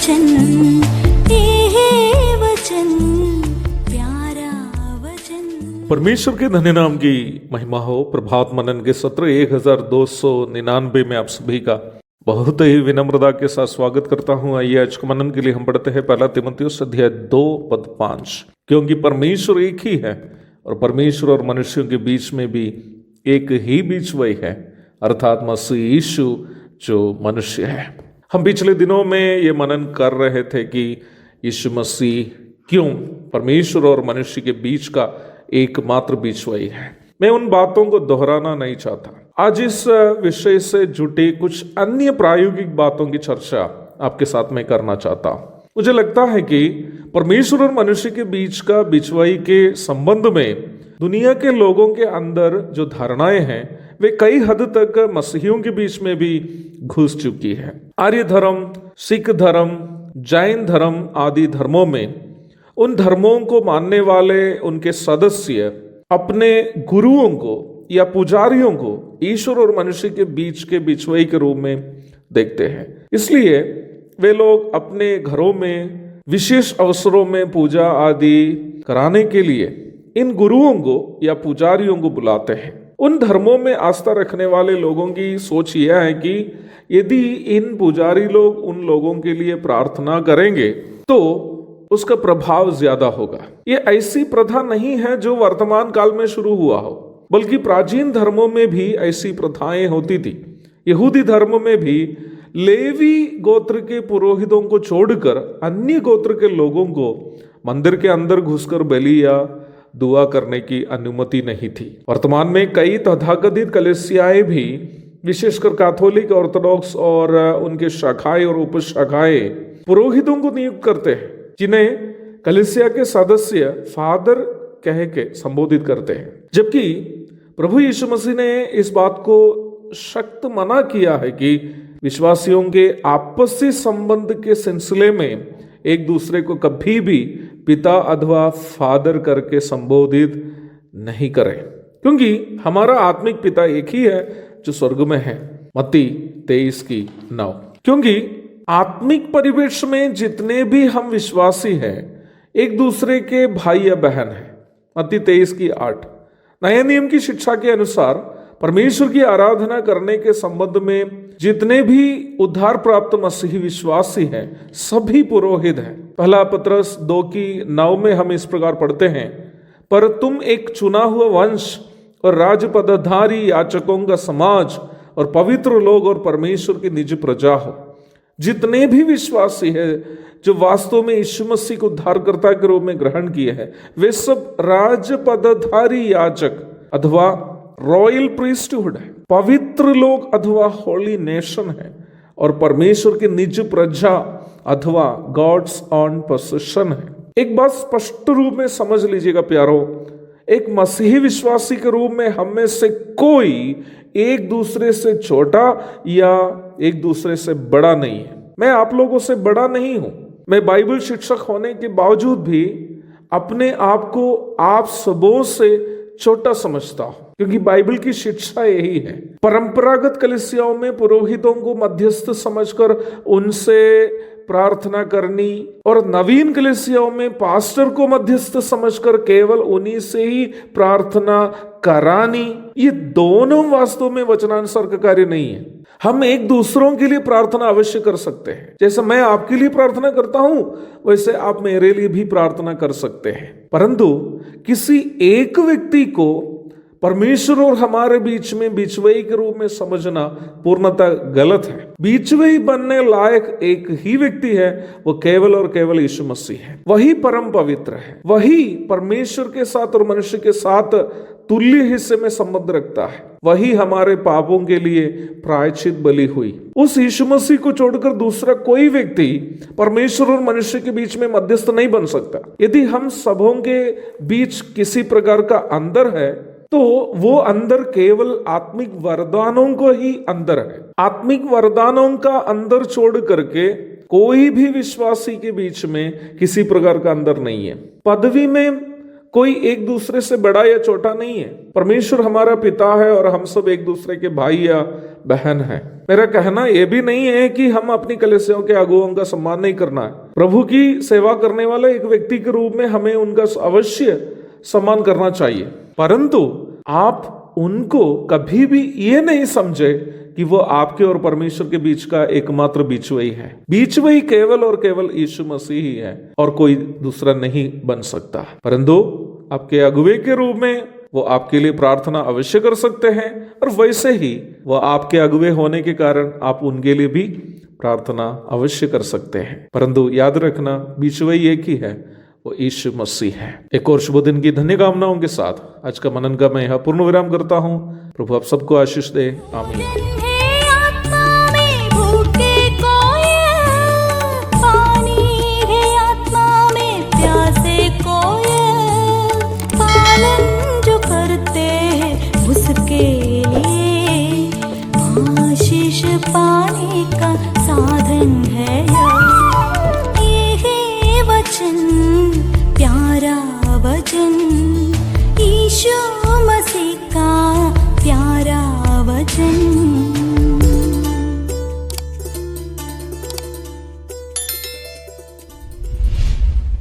वचन, ये वचन, प्यारा वचन। परमेश्वर के धन्य नाम की महिमा हो। प्रभात मनन के सत्र 1299 में आप सभी का बहुत ही विनम्रता के साथ स्वागत करता हूं। आइए आज के मनन के लिए हम पढ़ते हैं पहला तिमुथियुस अध्याय 2:5। क्योंकि परमेश्वर एक ही है और परमेश्वर और मनुष्यों के बीच में भी एक ही बीच वही है, अर्थात मसीह यीशु जो मनुष्य है। हम पिछले दिनों में ये मनन कर रहे थे कि यीशु मसीह क्यों परमेश्वर और मनुष्य के बीच का एकमात्र बीच वही है। मैं उन बातों को दोहराना नहीं चाहता। आज इस विषय से जुटे कुछ अन्य प्रायोगिक बातों की चर्चा आपके साथ में करना चाहता हूं। मुझे लगता है कि परमेश्वर और मनुष्य के बीच का बिछवाई के संबंध में दुनिया के लोगों के अंदर जो धारणाएं हैं वे कई हद तक मसीहियों के बीच में भी घुस चुकी है। आर्य धर्म, सिख धर्म, जैन धर्म आदि धर्मों में उन धर्मों को मानने वाले उनके सदस्य अपने गुरुओं को या पुजारियों को ईश्वर और मनुष्य के बीच के बिछवाई के रूप में देखते हैं। इसलिए वे लोग अपने घरों में विशेष अवसरों में पूजा आदि कराने के लिए इन गुरुओं को या पुजारियों को बुलाते हैं। उन धर्मों में आस्था रखने वाले लोगों की सोच यह है कि यदि इन पुजारी लोग उन लोगों के लिए प्रार्थना करेंगे तो उसका प्रभाव ज्यादा होगा। ये ऐसी प्रथा नहीं है जो वर्तमान काल में शुरू हुआ हो, बल्कि प्राचीन धर्मों में भी ऐसी प्रथाएं होती थी। यहूदी धर्म में भी लेवी गोत्र के पुरोहितों को छोड़कर अन्य गोत्र के लोगों को मंदिर के अंदर घुसकर बलि या दुआ करने की अनुमति नहीं थी। वर्तमान में कई तथाकथित कलीसियाएं भी, विशेषकर कैथोलिक, ऑर्थोडॉक्स और उनके शाखाएं और उपशाखाएं पुरोहितों को नियुक्त करते हैं, जिन्हें कलीसिया के सदस्य फादर कह के संबोधित करते हैं। जबकि प्रभु यीशु मसीह ने इस बात को सख्त मना किया है कि विश्वासियों के आपसी संबंध के सिलसिले में एक दूसरे को कभी भी पिता अथवा फादर करके संबोधित नहीं करें, क्योंकि हमारा आत्मिक पिता एक ही है जो स्वर्ग में है। मत्ती 23:9। क्योंकि आत्मिक परिवेश में जितने भी हम विश्वासी हैं एक दूसरे के भाई या बहन हैं। मत्ती 23:8। नए नियम की शिक्षा के अनुसार परमेश्वर की आराधना करने के संबंध में जितने भी उद्धार प्राप्त मसीही विश्वासी हैं सभी पुरोहित हैं। पहला पत्रस 2:9 में हम इस प्रकार पढ़ते हैं, पर तुम एक चुना हुआ वंश और राजपदधारी याचकों का समाज और पवित्र लोग और परमेश्वर की निज प्रजा हो। जितने भी विश्वासी हैं जो वास्तव में यीशु मसीह को उद्धारकर्ता के रूप में ग्रहण किए हैं वे सब राजपदधारी याचक अथवा रॉयल प्रीस्टहुड है, पवित्र लोग अथवा होली नेशन है और परमेश्वर की निज प्रजा अथवा गॉड्स ऑन पोसेशन है। एक बात स्पष्ट रूप में समझ लीजिएगा प्यारो, एक मसीही विश्वासी के रूप में हम में से कोई एक दूसरे से छोटा या एक दूसरे से बड़ा नहीं है। मैं आप लोगों से बड़ा नहीं हूं। मैं बाइबल शिक्षक होने के बावजूद भी अपने आप को आप सबों से छोटा समझता हूं, क्योंकि बाइबल की शिक्षा यही है। परंपरागत कलीसियाओं में पुरोहितों को मध्यस्थ समझकर उनसे प्रार्थना करनी और नवीन कलीसियाओं में पास्टर को मध्यस्थ समझकर केवल उन्हीं से ही प्रार्थना करानी, ये दोनों वास्तव में वचनानुसार का कार्य नहीं है। हम एक दूसरों के लिए प्रार्थना अवश्य कर सकते हैं। जैसे मैं आपके लिए प्रार्थना करता हूं वैसे आप मेरे लिए भी प्रार्थना कर सकते हैं, परंतु किसी एक व्यक्ति को परमेश्वर और हमारे बीच में बिचवई के रूप में समझना पूर्णतः गलत है। बिचवई बनने लायक एक ही व्यक्ति है, वो केवल और केवल यीशु मसीह है। वही परम पवित्र है, वही परमेश्वर के साथ और मनुष्य के साथ तुल्य हिस्से में संबंध रखता है, वही हमारे पापों के लिए प्रायश्चित बलि हुई। उस यीशु मसीह को छोड़कर दूसरा कोई व्यक्ति परमेश्वर और मनुष्य के बीच में मध्यस्थ नहीं बन सकता। यदि हम सबों के बीच किसी प्रकार का अंदर है तो वो अंदर केवल आत्मिक वरदानों को ही अंदर है। आत्मिक वरदानों का अंदर छोड़ करके कोई भी विश्वासी के बीच में किसी प्रकार का अंदर नहीं है। पदवी में कोई एक दूसरे से बड़ा या छोटा नहीं है। परमेश्वर हमारा पिता है और हम सब एक दूसरे के भाई या बहन है। मेरा कहना यह भी नहीं है कि हम अपनी कलीसियाओं के अगुवाओं का सम्मान नहीं करना है। प्रभु की सेवा करने वाले एक व्यक्ति के रूप में हमें उनका अवश्य सम्मान करना चाहिए, परंतु आप उनको कभी भी ये नहीं समझे कि वो आपके और परमेश्वर के बीच का एकमात्र बीचवई है। बीचवई केवल और केवल यीशु मसीह ही है और कोई दूसरा नहीं बन सकता। परंतु आपके अगुवे के रूप में वो आपके लिए प्रार्थना अवश्य कर सकते हैं, और वैसे ही वो आपके अगुवे होने के कारण आप उनके लिए भी प्रार्थना अवश्य कर सकते हैं। परंतु याद रखना, बीचवई एक ही है, वो यीशु मसीह है। एक और शुभ दिन की धन्य कामनाओं के साथ आज का मनन का मैं यहाँ पूर्ण विराम करता हूँ। प्रभु आप सबको आशीष दे। आमीन। पाने का साधन है ये वचन, प्यारा वचन, यीशु मसीह का प्यारा वचन।